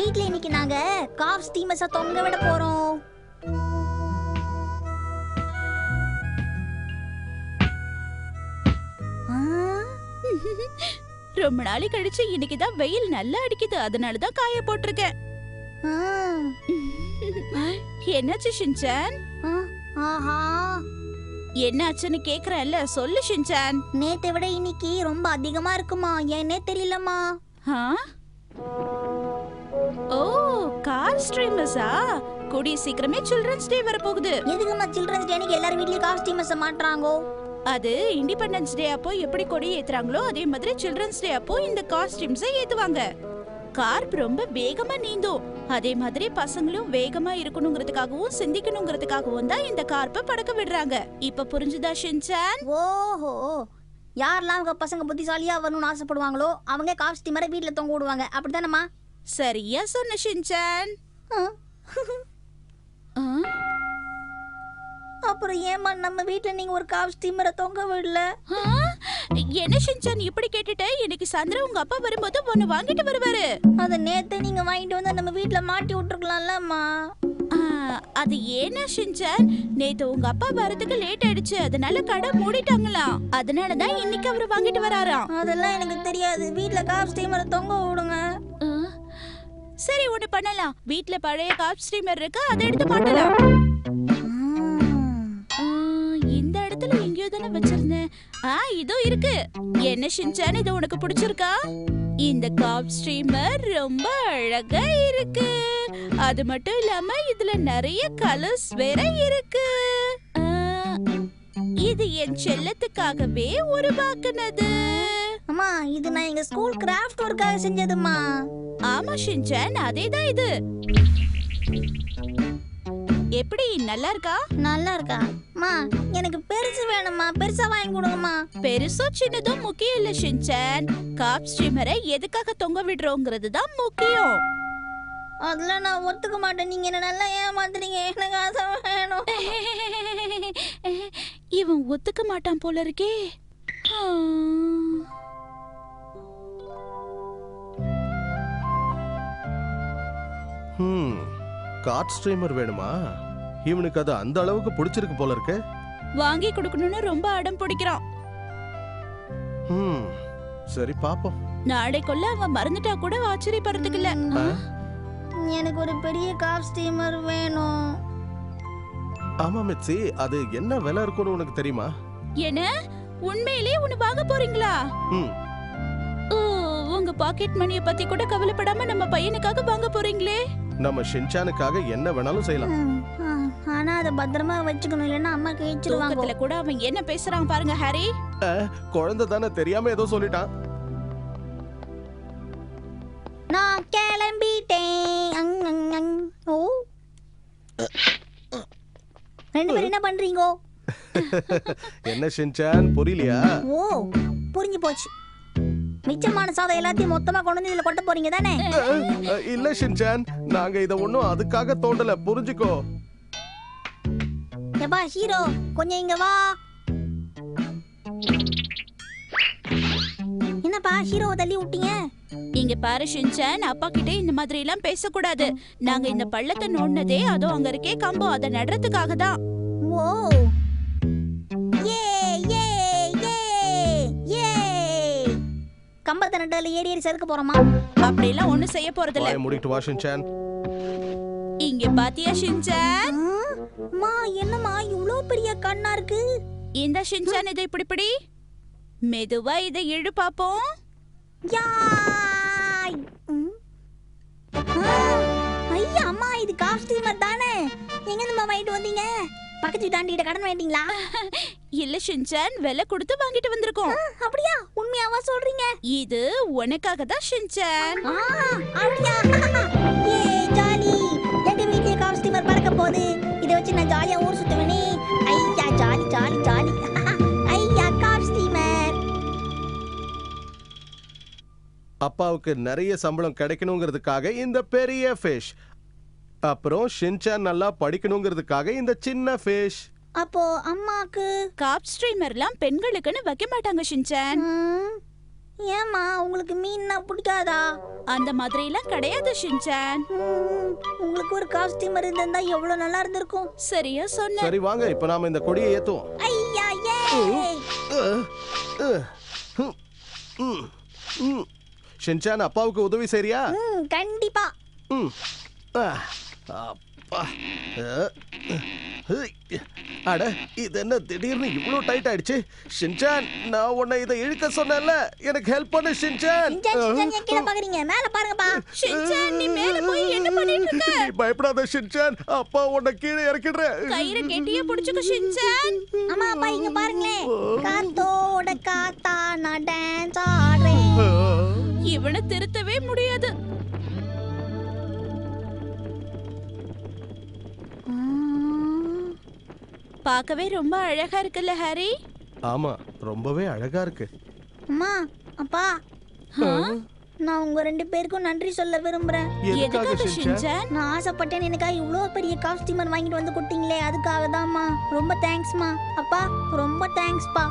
வீட்ல இன்னைக்கு நாங்க காஃப் ஸ்டீமர்ஸ தொங்க விட போறோம். ரொம்ப நாளை கழிச்சு இன்னைக்கு தான் வெயில் நல்லா அடிக்குது, அதனால தான் காய போட்டிருக்கேன். என்னாச்சு ஷின்சான்? ஆஹா, என்னாச்சுன்னு கேக்குறேன்ல, சொல்லு ஷின்சான். நேத்தை விட இன்னைக்கு ரொம்ப அதிகமா இருக்குமா, ஏன்னே தெரியலமா. ஓ, கார் ஸ்ட்ரீமர்ஸா? கூடிய சீக்கிரமே சில்ட்ரன்ஸ் டே வர போகுது. எதுக்குமா சில்ட்ரன்ஸ் டே அன்னைக்கு எல்லாரும் வீட்லயே கார் ஸ்டீமர்ஸ் மாட்றாங்கோ? அது இண்டிபெண்டன்ஸ் டே அப்போ எப்படி கொடி ஏத்துறாங்களோ அதே மாதிரி சில்ட்ரன்ஸ் டே அப்போ இந்த காஸ்டியூம்ஸை ஏத்துவாங்க. கார் ரொம்ப வேகமா நீந்தும், அதே மாதிரி பசங்களும் வேகமா இருக்கணுங்கிறதுக்காகவும் சிந்திக்கணுங்கிறதுக்காகவும் தான் இந்த கார்ப்பை பறக்க விடுறாங்க. இப்ப புரிஞ்சுதா ஷின்சான்? ஓஹோ, யாரெல்லாம் அவங்க பசங்க புத்திசாலியா வரணும்னு ஆசைப்படுவாங்களோ அவங்க கார் ஸ்டீமரை வீட்ல தொங்க விடுவாங்க, அப்படிதானம்மா? சரியா சொன்ன ஷின்சான். அப்புறம் ஏமா நம்ம வீட்ல நீங்க ஒரு கார் ஸ்டீமரை தொங்க விடல? என்ன ஷின்சான் இப்படி கேட்டுட்ட? இன்னைக்கு சாயந்தரம் உங்க அப்பா வரும்போது ஒன்னு வாங்கிட்டு வருவாரு. அத நேத்து நீங்க வாங்கிட்டு வந்து நம்ம வீட்ல மாட்டி விட்டுருக்கலாம்லம்மா. அது ஏன்னா ஷின்சான், நேத்து உங்க அப்பா வரதுக்கு லேட் ஆயிடுச்சு, அதனால கடை மூடிட்டாங்களாம். அதனாலதான் இன்னைக்கு அவரு வாங்கிட்டு வராராம். அதெல்லாம் எனக்கு தெரியாது, வீட்ல கார் ஸ்டீமரை தொங்க விடுங்க. சரி, ஒண்ணு பண்ணலாம். வீட்ல பழைய கார் ஸ்டீமர் இருக்கு, அதை எடுத்து மாட்டலாம். இந்த இடத்துல எங்கேயோ தானே வச்சிருந்தேன். இதோ இருக்கு. என்ன ஷின்சான், இது உனக்கு பிடிச்சிருக்கா? இந்த காப் ஸ்ட்ரீமர் ரொம்ப அழகா இருக்கு. அது மட்டும் இல்லாம இதுல நிறைய கலர்ஸ் வேற இருக்கு. இது என் செல்லத்துக்காகவே உருவாக்குனது. அம்மா, இது நான் எங்க ஸ்கூல் கிராஃப்ட் ஒர்க்காக செஞ்சதுமா. ஆமா ஷின்சான், அதேதான் இது. எப்படி, நல்லா இருக்கா? நல்லா இருக்கா? அம்மா, எனக்கு பெருசு வேணும்மா, பெருசா வாங்கி கொடுங்கம்மா. பெருசோ சின்னதோ முக்கியம் இல்ல ஷின்சான், காப் ஸ்ட்ரீமரை எதுக்காக தொங்க விடுறோங்கிறது தான் முக்கியம். அதெல்லாம் நான் ஒத்துக்க மாட்டேன், நீங்க என்ன நல்லா ஏமாத்துறீங்க. எனக்கு அதை வேணும். இவன் ஒத்துக்க மாட்டான் போல இருக்கே. கார் ஸ்ட்ரீமர் வேணுமா? இவனுக்கு அது அந்த அளவுக்கு பிடிச்சிருக்கு போல இருக்கு. வாங்கி கொடுக்கணும்னு ரொம்ப அடம் பிடிக்கிறான். சரி பாப்போம். நாளைக்குள்ள அவன் மறந்துட்டா கூட ஆச்சரியப்படுறதுக்கு இல்ல. எனக்கு ஒரு பெரிய கார் ஸ்டீமர் வேணும். ஆமா மிட்சி, அது என்ன விலை இருக்கும்னு உனக்கு தெரியுமா? என்ன, உண்மையிலேயே ஒன்னு வாங்க போறீங்களா? உங்க பாக்கெட் மணியை பத்தி கூட கவலைப்படாம நம்ம பையனுக்காக வாங்க போறீங்களே? நம்ம ஷின்சானுக்காக என்ன வேணாலும் செய்யலாம். ஆனா அத பத்திரமா வச்சுக்கணும், இல்லன்னா அம்மா கேச்சிடுவாங்க. தூக்கத்துல கூட அவன் என்ன பேசுறான் பாருங்க ஹாரி. குழந்தை தானே, தெரியாம ஏதோ சொல்லிட்டான். நான் கிளம்பிட்டேன். ஓ, ரெண்டு பேரும் என்ன பண்றீங்க? என்ன ஷின்சான், புரியலையா? ஓ, புரிஞ்சு போச்சு. மிச்சமான சாதம் எல்லாத்தையும் மொத்தமா கொண்டு வந்து இதுல கொட்ட போறீங்க தானே? இல்ல ஷின்சான், நாங்க இத ஒண்ணும் அதுக்காக தோண்டல, புரிஞ்சுக்கோ. எப்பா ஹீரோ, கொஞ்சம் இங்க வா. என்னப்பா ஹீரோவை தள்ளி விட்டீங்க? இங்க பாரு ஷின்சான், அப்பா கிட்ட இந்த மாதிரி எல்லாம் பேசக்கூடாது. நாங்க இந்த பள்ளத்தை நோண்டதே அதோ அங்க இருக்கே கம்பம், அதை நடுறதுக்காக தான். ஓ, ஏ ஏ ஏ ஏ, கம்பத்தை நட்டல ஏறி ஏறி சறுக்க போறோமா? அப்படி எல்லாம் ஒண்ணு செய்ய போறது இல்ல. வாயை மூடிட்டு வா ஷின்சான். இங்க பாத்தியா ஷின்சான்? மா, என்னம்மா இவ்ளோ பெரிய கண்ணா இருக்கு? இந்த ஷின்சான், இதை இப்படி மெதுவா இதை இழு பாப்போம். யாய்! ஐயா அம்மா, இது கார் ஸ்டீமர் தானே? எங்க இருந்து வாங்கிட்டு வந்தீங்க? பக்கத்து வீட்டு ஆண்டிகிட்ட கடன் வாங்கிட்டீங்களா? இல்ல ஷின்சான், விலை கொடுத்து வாங்கிட்டு வந்திருக்கோம். அப்படியா? உண்மையாவா சொல்றீங்க? இது உனக்காக தான் ஷின்சான். அப்படியா? ஏ ஜாலி! எங்க வீட்லயே கார் ஸ்டீமர் பறக்க போகுது. இதை வச்சு நான் ஜாலியா ஊர் சுத்துவேனே. ஐயா ஜாலி ஜாலி ஜாலி. ஐயா கார் ஸ்டீமர். அப்பாவுக்கு நிறைய சம்பளம் கிடைக்கணுங்கிறதுக்காக இந்த பெரிய ஃபிஷ், அப்புறம் ஷின்சான் நல்லா படிக்கணுங்கிறதுக்காக இந்த சின்ன ஃபிஷ். அப்போ அம்மாக்கு காப் ஸ்ட்ரீமர்லாம் பெண்களுக்குன்னு வைக்க மாட்டாங்க ஷின்சான். ஏமா உங்களுக்கு மீன்னா பிடிக்காதா? அந்த மாதிரி எல்லாம் கிடையாது ஷின்சான். உங்களுக்கு ஒரு காஸ்டியூம் இருந்தா எவ்வளவு நல்லா இருந்திருக்கும். சரியா சொன்ன. சரி வாங்க இப்ப நாம இந்த கொடியை ஏத்துவோம். ஐயா ஷின்சான் அப்பாவுக்கு உதவி சரியா? கண்டிப்பா. அப்பா அட இது என்ன திடீர்னு இவ்ளோ டைட் ஆயிடுச்சு? ஷின்சான் நான் உன்னை இதை இழுக்க சொன்னேன்ல, எனக்கு ஹெல்ப் பண்ணு ஷின்சான். கீழே பாக்குறீங்க, மேல பாருங்கப்பா. ஷின்சான் நீ மேல போய் என்ன பண்ணிட்டு இருக்க? நீ பயப்படாத ஷின்சான், அப்பா உன்னை கீழே இறக்கிடுறேன். கயிறை கெட்டியா பிடிச்சுக்க ஷின்சான். அம்மா அப்பா இங்க பாருங்களேன், காத்தோட காத்தா நான் டான்ஸ் ஆடுறேன். இவனை திருத்தவே முடியாது. பார்க்கவே ரொம்ப அழகா இருக்குல்ல ஹாரி? ஆமா ரொம்பவே அழகா இருக்கு. அம்மா அப்பா, நான் உங்க 2 பேருக்கும் நன்றி சொல்ல விரும்புறேன். எதுக்காக ஷின்சான்? நான் ஆசைப்பட்டேன், எனக்காக இவ்வளோ பெரிய காஸ்டியூமர் வாங்கிட்டு வந்து கொடுத்தீங்களே, அதுக்காக தான்மா. ரொம்ப தேங்க்ஸ்மா. அப்பா ரொம்ப தேங்க்ஸ்பா.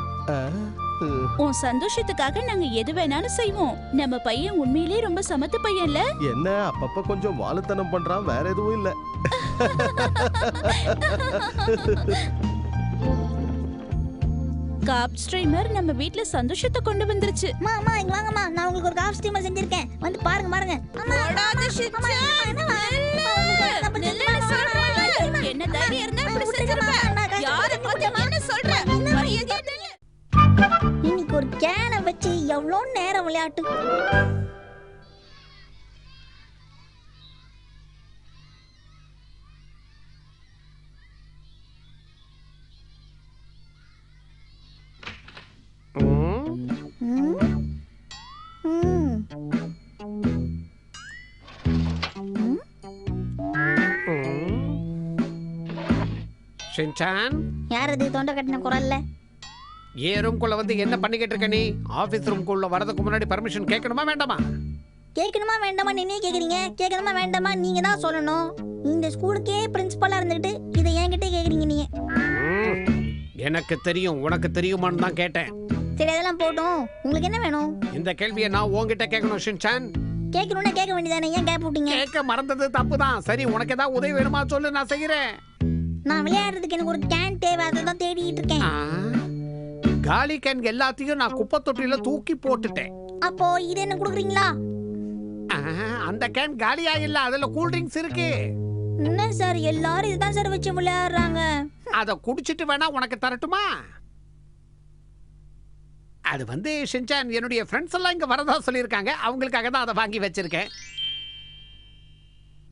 உன் சந்தோஷத்துக்காக நாங்க எது வேணாலும் செய்வோம். நம்ம பையன் உண்மையிலேயே ரொம்ப சமத்து பையன்ல. என்ன அப்பப்ப கொஞ்சம் வாலுத்தனம் பண்றான், வேற எதுவும் இல்ல. காப் ஸ்ட்ரீமர் நம்ம வீட்ல சந்தோஷத்தை கொண்டு வந்துருச்சு. அம்மா இங்க வாங்கம்மா, நான் உங்களுக்கு ஒரு காஸ்டியூமர் செஞ்சிருக்கேன், வந்து பாருங்க பாருங்க. அம்மா என்ன தைரியம் இருந்தா இப்படி செஞ்சிருப்ப? யாரை பார்த்து என்ன சொல்ற? மரியாதையா நில்லு. இன்னைக்கு ஒரு கேனை வச்சு எவ்வளவு நேரம் விளையாட்டு. ஷின்சான், யார் அது தொண்டை கட்டின குரல்ல? ரூம்குள்ள வந்து என்ன பண்ணிக்கிட்டு இருக்க நீ? ஆபீஸ் ரூம்குள்ள வரதுக்கு முன்னாடி பர்மிஷன் கேட்கணுமா வேண்டாமா? கேட்கணுமா வேண்டாமா நீங்க கேக்குறீங்க? கேட்கணுமா வேண்டாமா நீங்க தான் சொல்லணும். இந்த ஸ்கூலுக்கே பிரின்சிபலா இருந்துகிட்டு இதை என்கிட்ட கேக்குறீங்க நீங்க. எனக்கு தெரியும், உனக்கு தெரியுமான்னு தான் கேட்டேன். சரி அதெல்லாம் போட்டும், உங்களுக்கு என்ன வேணும்? இந்த கேள்வியை நான் உன்கிட்ட கேட்கணும் ஷின்சான். கேட்கணும்னா கேட்க வேண்டியதானே, ஏன் கேப் விட்டீங்க? கேட்க மறந்தது தப்பு தான். சரி உனக்கு ஏதாவது உதவி வேணுமா சொல்லு, நான் செய்யறேன். நான் விளையாடுறதுக்கு எனக்கு ஒரு கேன் தேவை, அதை தான் தேடிட்டு இருக்கேன். காலி கேன் எல்லாத்தையும் நான் குப்பை தொட்டியில தூக்கி போட்டுட்டேன். அப்போ இது என்ன குடுக்குறீங்களா? அந்த கேன் காலியா இல்ல, அதுல கூல் ட்ரிங்க்ஸ் இருக்கு. என்ன சார் எல்லாரும் இதுதான் சார் வச்சு விளையாடுறாங்க. அத குடிச்சிட்டு வேணா உனக்கு தரட்டுமா? அது வந்து ஷின்சான், என்னுடைய ஃப்ரெண்ட்ஸ் எல்லாம் இங்க வரதா சொல்லியிருக்காங்க, அவங்களுக்காக தான் அதை வாங்கி வச்சிருக்கேன்.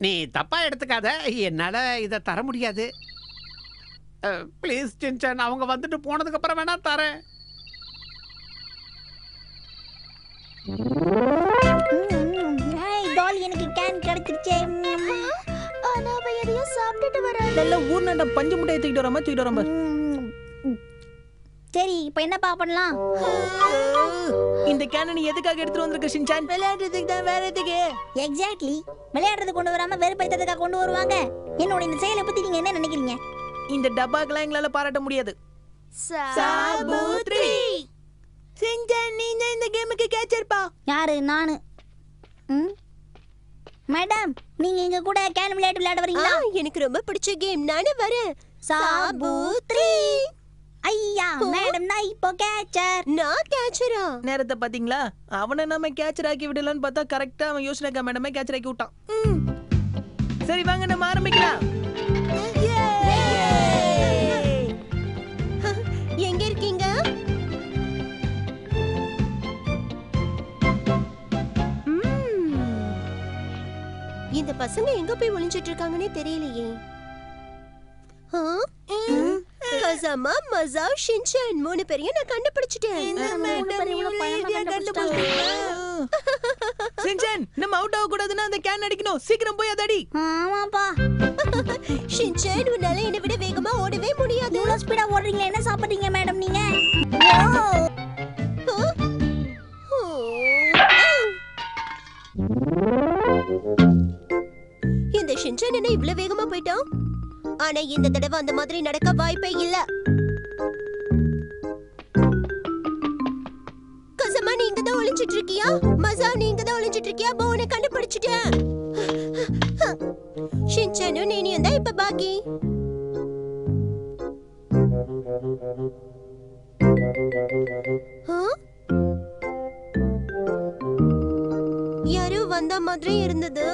நீ தப்பா எடுத்துக்காத, என்னால இதை தர முடியாது. ப்ளீஸ் ஷின்சான், அவங்க வந்துட்டு போனதுக்கு அப்புறம் வேணா தரேன். எனக்கு கேன் கிடைச்சிருச்சே. ஆனா அவ எதையோ சாப்பிட்டுட்டு வரா. இதெல்லாம் ஊர்னண்ட பஞ்சு முட்டையை தூக்கிட்டு வராம. சரி இப்போ என்னப்பா பண்ணலாம்? இந்த கேனை நீ எதுக்காக எடுத்துட்டு வந்திருக்க ஷின்சான்? விளையாடுறதுக்கு தான், வேற எதுக்கு? எக்ஸாக்ட்லி, விளையாடுறது கொண்டு வராம வெறுப்பேத்துறதுக்காக கொண்டு வருவாங்க. என்னோட இந்த செயலை பத்தி நீங்க என்ன நினைக்கிறீங்க? இந்த டப்பாக்கெல்லாம் எங்களால பாராட்ட முடியாது. சாபூத்ரி ஷின்சான், நீ தான் இந்த கேமுக்கு கேட்சர்ப்பா. யாரு? நானு. மேடம், நீங்க எங்க கூட கேன் விளையாட்டு விளையாட வரீங்களா? எனக்கு ரொம்ப பிடிச்ச கேம், நானே வரேன். சாபூத்ரி. ஐயா மேடம், நான் இப்போ கேட்சர். நான் கேட்சரா? நேரத்தை பாத்தீங்களா? அவனை நம்ம கேட்சர் ஆக்கி விடலான்னு பார்த்தா கரெக்டா அவன் யோசனைக்கா மேடமே கேட்சர் ஆக்கி விட்டான். சரி வாங்க நம்ம ஆரம்பிக்கலாம். எங்க இருக்கீங்க? இந்த பசங்க எங்க போய் ஒளிஞ்சிட்டு இருக்காங்கன்னே தெரியலையே. கசாமா, மசாவ், ஷின்சான் 3 பேரையும் நான் கண்டுபிடிச்சிட்டேன். ஷின்சான், நம்ம அவுட் ஆக கூடாதுன்னா அந்த கேன் அடிக்கணும். சீக்கிரம் போய் அதை அடி. ஆமாப்பா. ஷின்சான், உன்னால என்னை விட வேகமா ஓடவே முடியாது. இவ்வளவு ஸ்பீடா ஓடுறீங்களா? என்ன சாப்பிடுறீங்க மேடம் நீங்க? இந்த ஷின்சான் என்ன இவ்வளவு வேகமா போயிட்டான்? ஆனா இந்த தடவை அந்த மாதிரி நடக்க வாய்ப்பே இல்ல. கசமா, நீ இங்க தான் ஒளிஞ்சிட்டு இருக்கியா? மசா நீங்க தான் ஒளிஞ்சிட்டு இருக்கியா? போ உன்னை கண்டுபிடிச்சிட்டேன். ஷின்சானும் நீனியும் தான் இப்ப பாக்கி. யாரோ வந்த மாதிரி இருந்தது.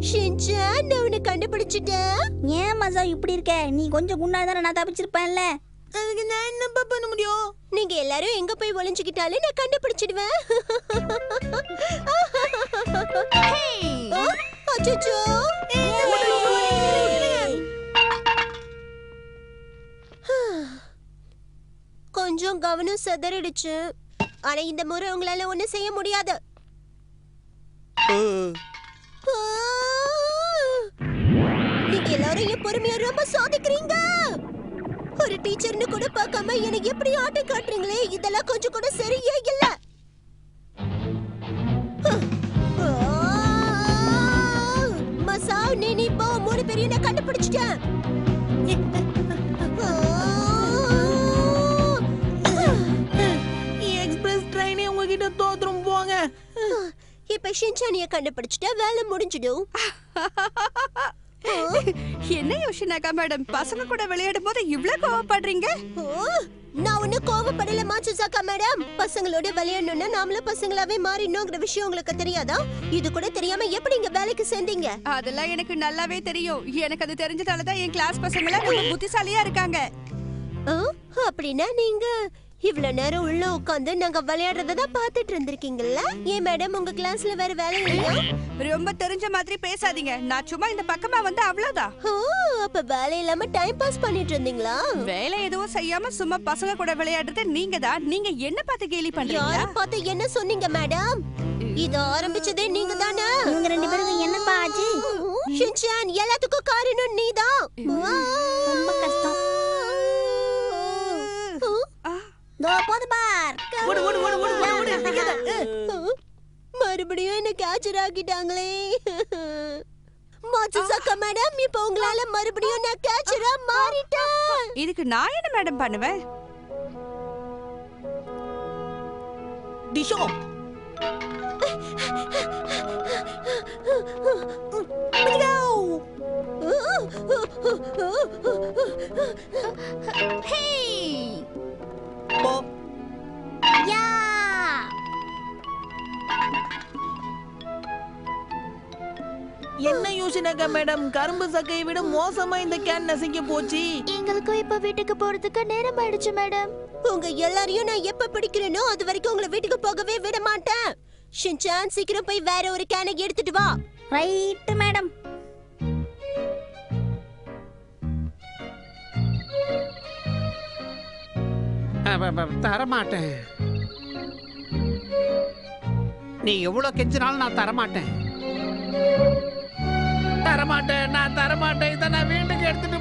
ஷின்சான் நான் உன்னை கண்டுபிடிச்சிட்டேன். ஏன் மசா இப்படி இருக்க? நீ கொஞ்சம் முன்னாடி தானே நான் தப்பிச்சிருப்பேன்ல. அதுக்கு நான் என்னப்பா பண்ண முடியும்? நீங்க எல்லாரும் எங்க போய் ஒளிஞ்சுக்கிட்டாலும் நான் கண்டுபிடிச்சிடுவேன். அச்சச்சோ. கொஞ்சம் கவனம் சிதறிடுச்சு. ஆனா இந்த முறை உங்களால ஒண்ணு செய்ய முடியாது. நீங்க எல்லாரும் என் பொறுமையை ரொம்ப சோதிக்கிறீங்க. ஒரு டீச்சர்னு கூட பார்க்காம எனக்கு எப்படி ஆட்டம் காட்டுறீங்களே, இதெல்லாம் கொஞ்சம் கூட சரியே இல்ல. மசா நீ போ, 3 பேரையும் நான் கண்டுபிடிச்சிட்டேன். எக்ஸ்பிரஸ் ட்ரெயினே உங்ககிட்ட தோத்துரும் போங்க. இப்ப ஷின்சானிய கண்டுபிடிச்சிட்டா வேலை முடிஞ்சிடும். என்ன யோசினாக்கா மேடம், பசங்க கூட விளையாடும் போது இவ்ளோ கோவப்படுறீங்க? நான் ஒண்ணு கோவப்படல மாச்சுசாக்கா மேடம். பசங்களோட விளையாடணும்னா நாமளும் பசங்களாவே மாறிடணுங்கிற விஷயம் உங்களுக்கு தெரியாதா? இது கூட தெரியாம எப்படி இங்க வேலைக்கு சேர்ந்தீங்க? அதெல்லாம் எனக்கு நல்லாவே தெரியும். எனக்கு அது தெரிஞ்சதாலதான் என் கிளாஸ் பசங்க ரொம்ப புத்திசாலியா இருக்காங்க. அப்படின்னா நீங்க இவ்வளவு நேரம் உள்ள உட்காந்து நாங்க விளையாடுறதான் பாத்துட்டு இருந்திருக்கீங்கல்ல? ஏன் மேடம் உங்க கிளாஸ்ல வேற வேலை இல்லையா? ரொம்ப தெரிஞ்ச மாதிரி பேசாதீங்க. நான் சும்மா இந்த பக்கமா வந்து அவ்வளவுதான். அப்ப வேலை இல்லாம டைம் பாஸ் பண்ணிட்டு இருந்தீங்களா? வேலை எதுவும் செய்யாம சும்மா பசங்க கூட விளையாடுறது நீங்க தான். நீங்க என்ன பார்த்து கேலி பண்றீங்க? யார பார்த்து என்ன சொன்னீங்க மேடம்? இது ஆரம்பிச்சதே நீங்க தானே? இவங்க 2 பேருக்கு என்னப்பா ஆச்சு? ஷின்சான் எல்லாத்துக்கும் காரணம் நீதான். ரொம்ப கஷ்டம். போது பார். ஓடு ஓடு ஓடு ஓடு ஓடு நிக்காத. மறுபடியும் என்ன கேட்சர் ஆக்கிட்டாங்களே. மாச்சுசாக்கா மேடம், இப்ப உங்களால மறுபடியும் நான் கேட்சரா மாறிட்டேன். இதுக்கு நான் என்ன மேடம் பண்ணுவேன்? டிஷோ போ. யா! என்ன யோசனைக்கா மேடம், கரும்பு சக்கையை விட மோசமா இந்த கேன் நசுங்கி போச்சு. எங்களுக்கும் இப்ப வீட்டுக்கு போறதுக்கு நேரம் ஆயிடுச்சு மேடம். உங்க எல்லாரையும் நான் எப்ப பிடிக்கிறேனோ அது வரைக்கும் உங்களை வீட்டுக்கு போகவே விட மாட்டேன். ஷின்சான் சீக்கிரம் போய் வேற ஒரு கேனை எடுத்துட்டு வா. Right madam. தரமாட்டேன். நீ எவ்வளவு கெஞ்சினாலும் நான் தரமாட்டேன். நான் தரமாட்டேன். இதை நான் வீட்டுக்கு எடுத்துட்டு